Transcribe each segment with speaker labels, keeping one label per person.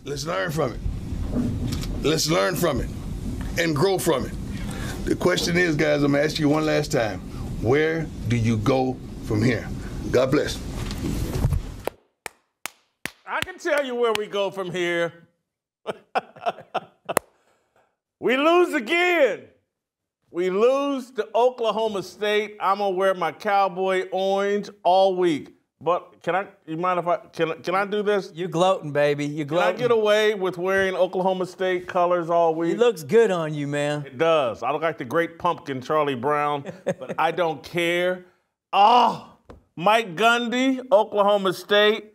Speaker 1: Let's learn from it. Let's learn from it and grow from it. The question is, guys, I'm gonna ask you one last time. Where do you go from here? God bless.
Speaker 2: I can tell you where we go from here. We lose again. We lose to Oklahoma State. I'm gonna wear my cowboy orange all week. But you mind if can I do this?
Speaker 3: You gloating, baby. You gloating.
Speaker 2: Can I get away with wearing Oklahoma State colors all week?
Speaker 3: It looks good on you, man.
Speaker 2: It does. I look like the great pumpkin, Charlie Brown, but I don't care. Oh, Mike Gundy, Oklahoma State,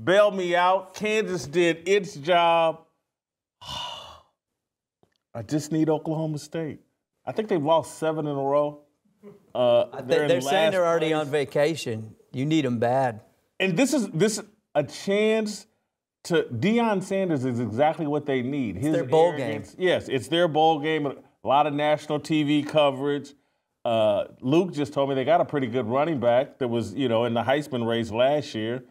Speaker 2: bailed me out. Kansas did its job. I just need Oklahoma State. I think they've lost 7 in a row.
Speaker 3: They're saying they're already on vacation. You need them bad.
Speaker 2: And this is a chance to Deion Sanders is exactly what they need.
Speaker 3: It's their bowl game.
Speaker 2: Yes, it's their bowl game. A lot of national TV coverage. Luke just told me they got a pretty good running back that was, in the Heisman race last year.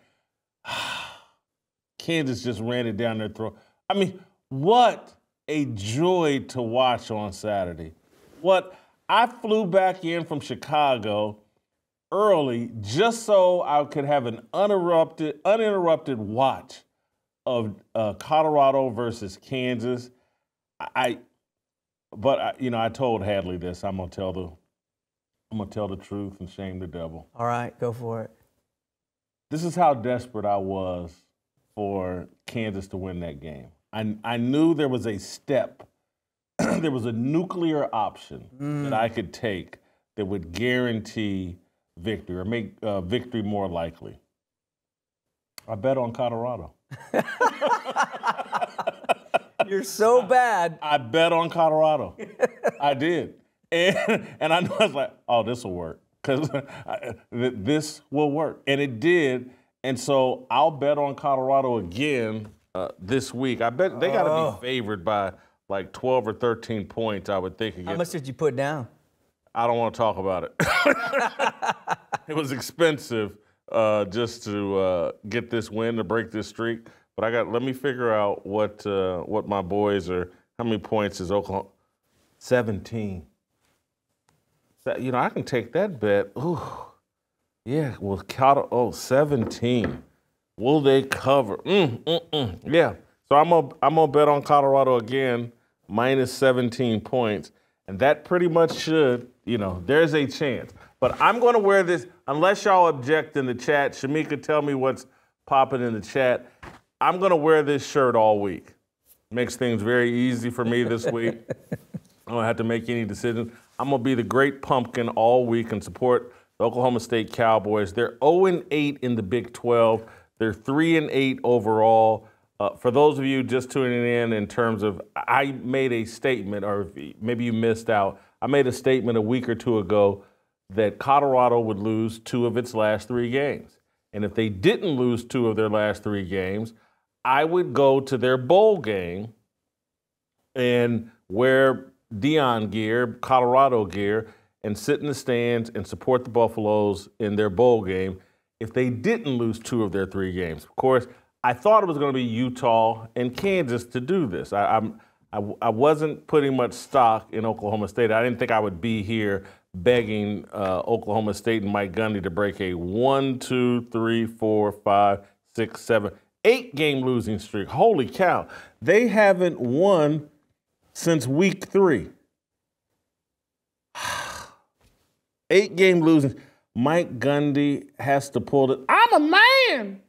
Speaker 2: Kansas just ran it down their throat. I mean, what a joy to watch on Saturday. I flew back in from Chicago early just so I could have an uninterrupted watch of Colorado versus Kansas. I told Hadley this. I'm gonna tell the truth and shame the devil.
Speaker 3: All right, go for it.
Speaker 2: This is how desperate I was for Kansas to win that game. I knew there was a step. There was a nuclear option that I could take that would guarantee victory or make victory more likely. I bet on Colorado.
Speaker 3: You're so bad.
Speaker 2: I bet on Colorado. I did. And I know I was like, oh, this will work because this will work. And it did. And so I'll bet on Colorado again this week. I bet they got to be favored by like 12 or 13 points, I would think.
Speaker 3: How much did you put down?
Speaker 2: I don't want to talk about it. It was expensive just to get this win, to break this streak. But let me figure out what my boys are. How many points is Oklahoma? 17. I can take that bet. Ooh. Yeah, well, 17. Will they cover? Yeah. So I'm gonna bet on Colorado again, minus 17 points, and that pretty much should, there's a chance. But I'm gonna wear this unless y'all object in the chat. Shamika, tell me what's popping in the chat. I'm gonna wear this shirt all week. Makes things very easy for me this week. I don't have to make any decisions. I'm gonna be the great pumpkin all week and support the Oklahoma State Cowboys. They're 0-8 in the Big 12. They're 3-8 overall. For those of you just tuning in terms of, I made a statement, or maybe you missed out, I made a statement a week or two ago that Colorado would lose 2 of its last 3 games. And if they didn't lose 2 of their last 3 games, I would go to their bowl game and wear Deion gear, Colorado gear, and sit in the stands and support the Buffaloes in their bowl game if they didn't lose 2 of their 3 games. Of course, I thought it was going to be Utah and Kansas to do this. I wasn't putting much stock in Oklahoma State. I didn't think I would be here begging Oklahoma State and Mike Gundy to break a 1, 2, 3, 4, 5, 6, 7, 8 game losing streak. Holy cow. They haven't won since week 3. 8 game losing. Mike Gundy has to pull it. I'm a man.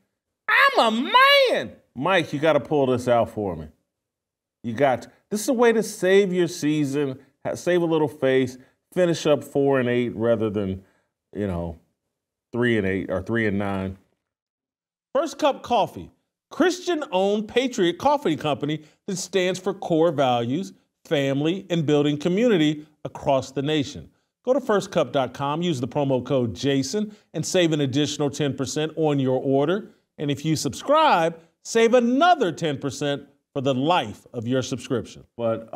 Speaker 2: I'm a man. Mike, you got to pull this out for me. You got to. This is a way to save your season, save a little face, finish up 4-8 rather than, 3-8 or 3-9. First Cup Coffee, Christian-owned Patriot Coffee Company that stands for core values, family, and building community across the nation. Go to firstcup.com, use the promo code JASON, and save an additional 10% on your order. And if you subscribe, save another 10% for the life of your subscription. But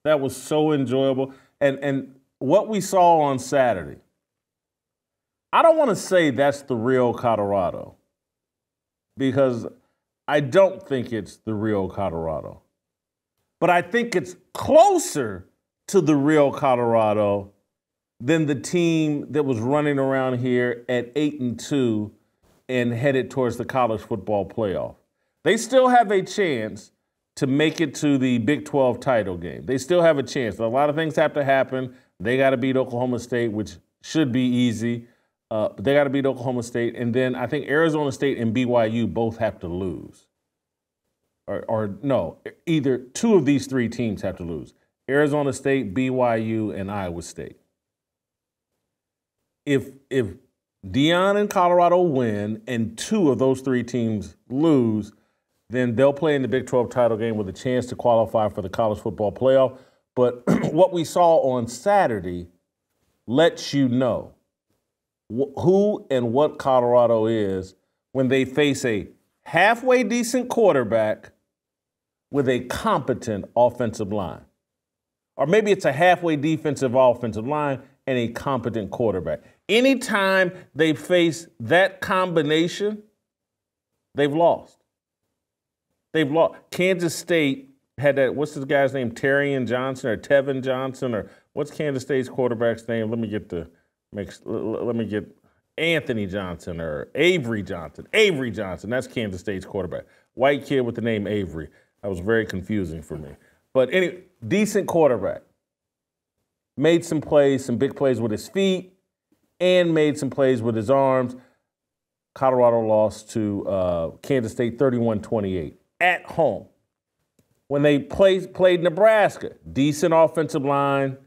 Speaker 2: that was so enjoyable. And what we saw on Saturday, I don't want to say that's the real Colorado, because I don't think it's the real Colorado. But I think it's closer to the real Colorado than the team that was running around here at 8-2 and headed towards the college football playoff. They still have a chance to make it to the Big 12 title game. They still have a chance. A lot of things have to happen. They got to beat Oklahoma State, which should be easy. But they got to beat Oklahoma State. And then I think Arizona State and BYU both have to lose. Or no, either two of these three teams have to lose. Arizona State, BYU, and Iowa State. If Deion and Colorado win and two of those three teams lose, then they'll play in the Big 12 title game with a chance to qualify for the college football playoff. But what we saw on Saturday lets you know who and what Colorado is when they face a halfway decent quarterback with a competent offensive line. Or maybe it's a halfway defensive offensive line and a competent quarterback. Anytime they face that combination, they've lost. They've lost. Kansas State had that, what's this guy's name, Terrion Johnson or Tevin Johnson, or what's Kansas State's quarterback's name? Let me get Anthony Johnson or Avery Johnson. Avery Johnson, that's Kansas State's quarterback. White kid with the name Avery. That was very confusing for me. But anyway, decent quarterback. Made some plays, some big plays with his feet, and made some plays with his arms. Colorado lost to Kansas State 31-28 at home. When they played Nebraska, decent offensive line,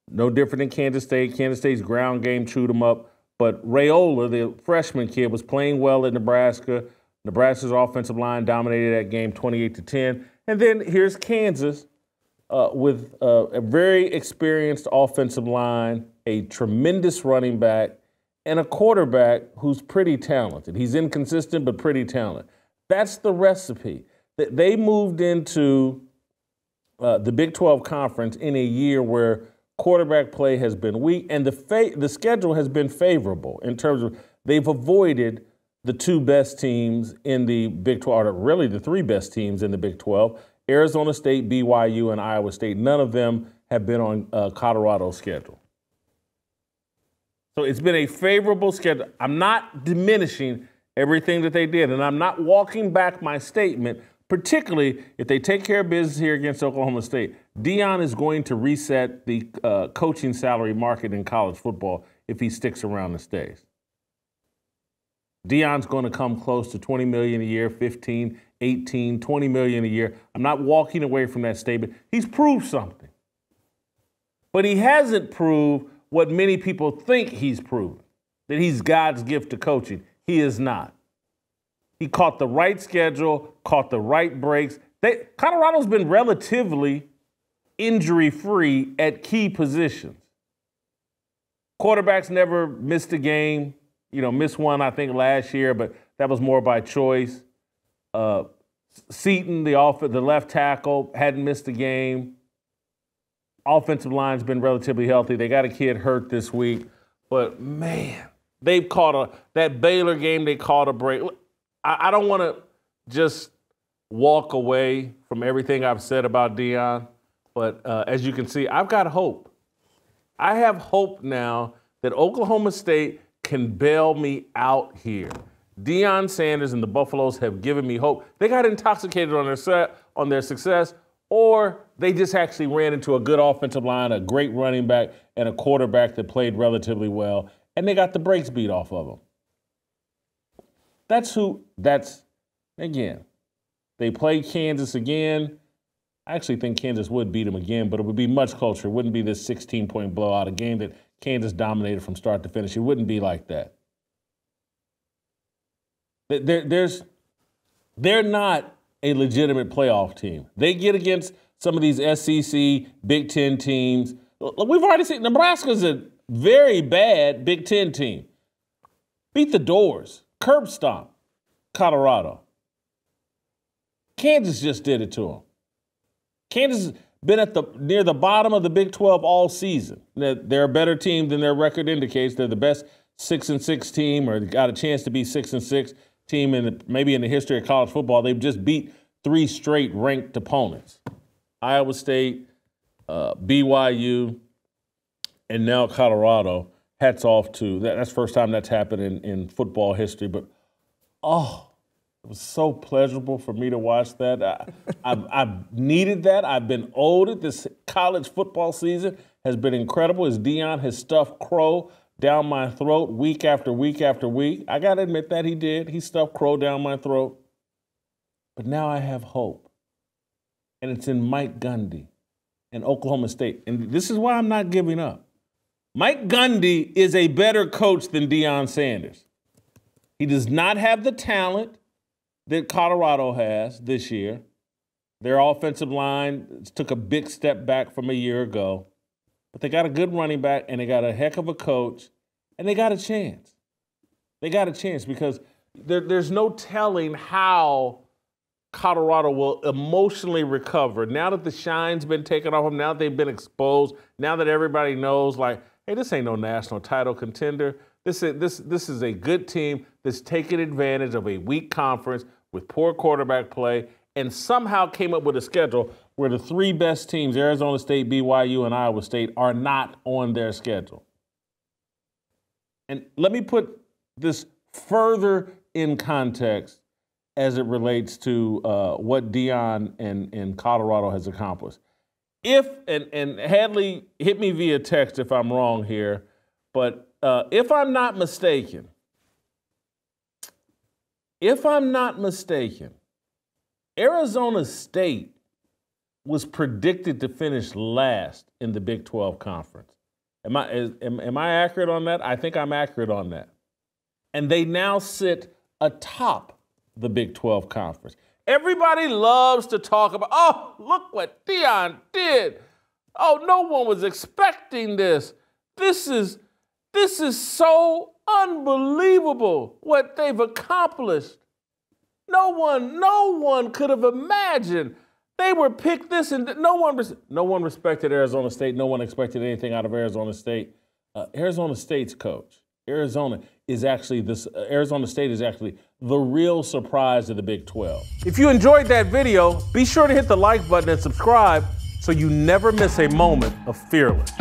Speaker 2: no different than Kansas State. Kansas State's ground game chewed them up. But Raiola, the freshman kid, was playing well at Nebraska. Nebraska's offensive line dominated that game 28-10. And then here's Kansas with a very experienced offensive line, a tremendous running back, and a quarterback who's pretty talented. He's inconsistent, but pretty talented. That's the recipe. They moved into the Big 12 Conference in a year where quarterback play has been weak, and the schedule has been favorable in terms of they've avoided the two best teams in the Big 12, or really the three best teams in the Big 12, Arizona State, BYU, and Iowa State. None of them have been on Colorado's schedule. So it's been a favorable schedule. I'm not diminishing everything that they did, and I'm not walking back my statement, particularly if they take care of business here against Oklahoma State. Deion is going to reset the coaching salary market in college football if he sticks around and stays. Deion's going to come close to $20 million a year, 15, 18, $20 million a year. I'm not walking away from that statement. He's proved something. But he hasn't proved what many people think he's proven, that he's God's gift to coaching. He is not. He caught the right schedule, caught the right breaks. Colorado's been relatively injury-free at key positions. Quarterbacks never missed a game. Missed one, I think, last year, but that was more by choice. Seaton, the left tackle, hadn't missed a game. Offensive line's been relatively healthy. They got a kid hurt this week. But, man, they've caught that Baylor game, they caught a break. I don't want to just walk away from everything I've said about Deion, but as you can see, I've got hope. I have hope now that Oklahoma State can bail me out here. Deion Sanders and the Buffaloes have given me hope. They got intoxicated on their success, or they just actually ran into a good offensive line, a great running back, and a quarterback that played relatively well, and they got the brakes beat off of them. Again, they play Kansas again. I actually think Kansas would beat them again, but it would be much closer. It wouldn't be this 16-point blowout, a game that Kansas dominated from start to finish. It wouldn't be like that. They're not a legitimate playoff team. They get against some of these SEC, Big Ten teams. We've already seen Nebraska's a very bad Big Ten team. Beat the doors. Curb stomp Colorado. Kansas just did it to them. Kansas has been near the bottom of the Big 12 all season. They're a better team than their record indicates. They're the best 6-6 team, or got a chance to be 6-6. team maybe in the history of college football. They've just beat 3 straight ranked opponents: Iowa State, BYU, and now Colorado. Hats off to that. That's the first time that's happened in football history. But it was so pleasurable for me to watch that. I've needed that. I've been owed it. This college football season has been incredible as Deion has stuffed Crow down my throat week after week after week. I got to admit that he did. He stuffed Crow down my throat. But now I have hope. And it's in Mike Gundy and Oklahoma State. And this is why I'm not giving up. Mike Gundy is a better coach than Deion Sanders. He does not have the talent that Colorado has this year. Their offensive line took a big step back from a year ago. But they got a good running back, and they got a heck of a coach, and they got a chance. They got a chance because there's no telling how Colorado will emotionally recover now that the shine's been taken off them, now that they've been exposed, now that everybody knows, like, hey, this ain't no national title contender. This is a good team that's taking advantage of a weak conference with poor quarterback play and somehow came up with a schedule where the 3 best teams, Arizona State, BYU, and Iowa State, are not on their schedule. And let me put this further in context as it relates to what Deion and Colorado has accomplished. And Hadley, hit me via text if I'm wrong here, but if I'm not mistaken, Arizona State was predicted to finish last in the Big 12 Conference. Am I accurate on that? I think I'm accurate on that. And they now sit atop the Big 12 Conference. Everybody loves to talk about, oh, look what Deion did. Oh, no one was expecting this. This is so unbelievable what they've accomplished. No one could have imagined they were picked this, and no one respected Arizona State. No one expected anything out of Arizona State. Arizona State's coach, Arizona State is actually the real surprise of the Big 12. If you enjoyed that video, be sure to hit the like button and subscribe so you never miss a moment of Fearless.